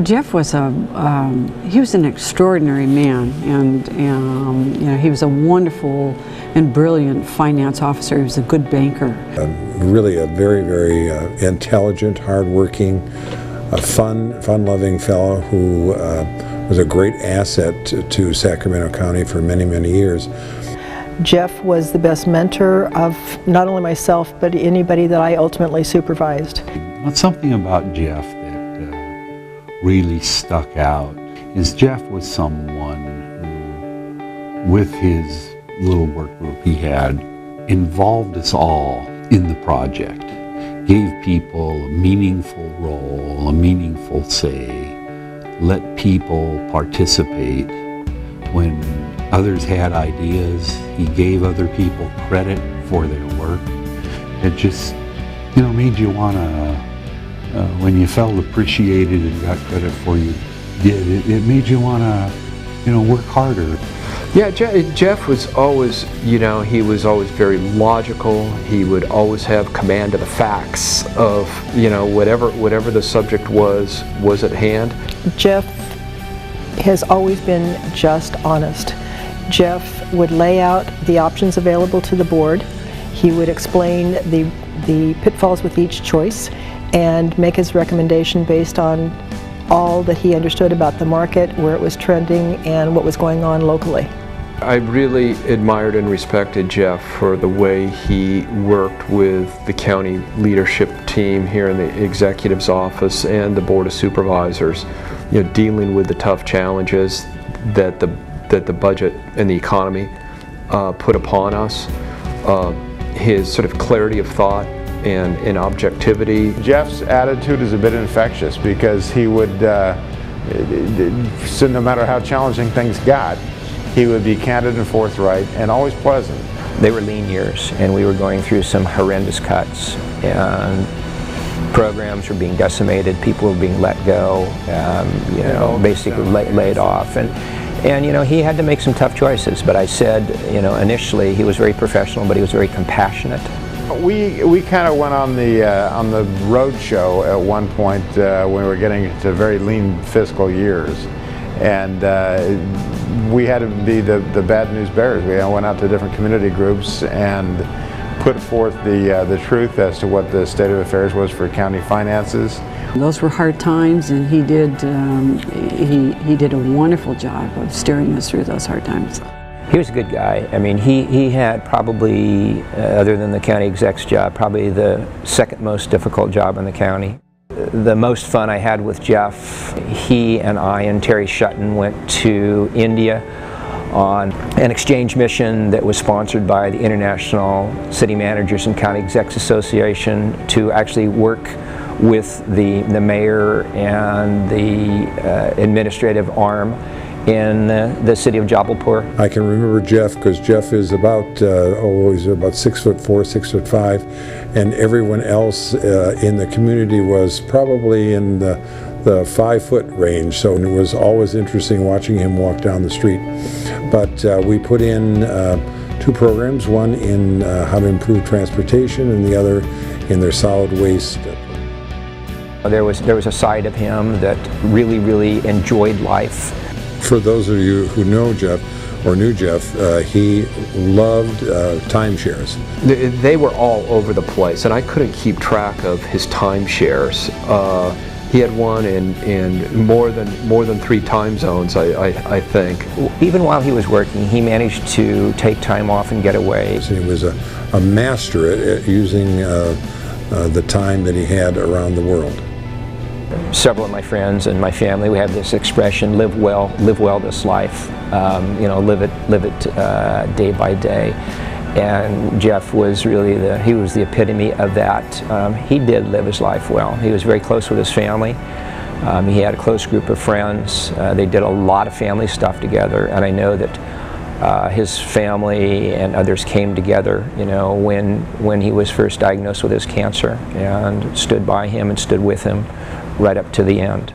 Geoff was he was an extraordinary man, and you know, he was a wonderful and brilliant finance officer. He was a good banker. Really a very, very intelligent, hardworking, fun-loving fellow who was a great asset to Sacramento County for many, many years. Geoff was the best mentor of not only myself, but anybody that I ultimately supervised. What's something about Geoff that really stuck out is Geoff was someone who, with his little work group he had, involved us all in the project, gave people a meaningful role, a meaningful say, let people participate. When others had ideas, he gave other people credit for their work. It just, you know, made you want to, when you felt appreciated and got credit for you did, it made you want to, you know, work harder. Yeah, Geoff was always, you know, he was always very logical. He would always have command of the facts of, you know, whatever the subject was at hand. Geoff has always been just honest. Geoff would lay out the options available to the board. He would explain the pitfalls with each choice and make his recommendation based on all that he understood about the market, where it was trending, and what was going on locally. I really admired and respected Geoff for the way he worked with the county leadership team here in the executive's office and the Board of Supervisors, you know, dealing with the tough challenges that the budget and the economy put upon us. His sort of clarity of thought and objectivity. Geoff's attitude is a bit infectious because he would, so no matter how challenging things got, he would be candid and forthright and always pleasant. They were lean years and we were going through some horrendous cuts, and programs were being decimated, people were being let go, you know, basically laid off. And you know, he had to make some tough choices, but I said, you know, initially he was very professional, but he was very compassionate. We kind of went on the road show at one point when we were getting into very lean fiscal years, and we had to be the bad news bearers. We went out to different community groups and put forth the truth as to what the state of affairs was for county finances. Those were hard times, and he did a wonderful job of steering us through those hard times. He was a good guy. I mean, he had probably, other than the county exec's job, probably the second most difficult job in the county. The most fun I had with Geoff, he and I and Terry Schutten went to India on an exchange mission that was sponsored by the International City Managers and County Execs Association to actually work with the mayor and the administrative arm in the city of Jabalpur. I can remember Geoff because Geoff is about, he's about 6'4", 6'5", and everyone else in the community was probably in the 5-foot range, so it was always interesting watching him walk down the street. But we put in 2 programs, one in how to improve transportation and the other in their solid waste. There was a side of him that really enjoyed life. For those of you who know Geoff or knew Geoff, he loved timeshares. They were all over the place, and I couldn't keep track of his timeshares. He had one in more than 3 time zones, I think. Even while he was working, he managed to take time off and get away. He was a master at using the time that he had around the world. Several of my friends and my family, we have this expression, live well this life. You know, live it day by day. And Geoff was really he was the epitome of that. He did live his life well. He was very close with his family. He had a close group of friends. They did a lot of family stuff together, and I know that his family and others came together, you know, when he was first diagnosed with his cancer, and stood by him and stood with him right up to the end.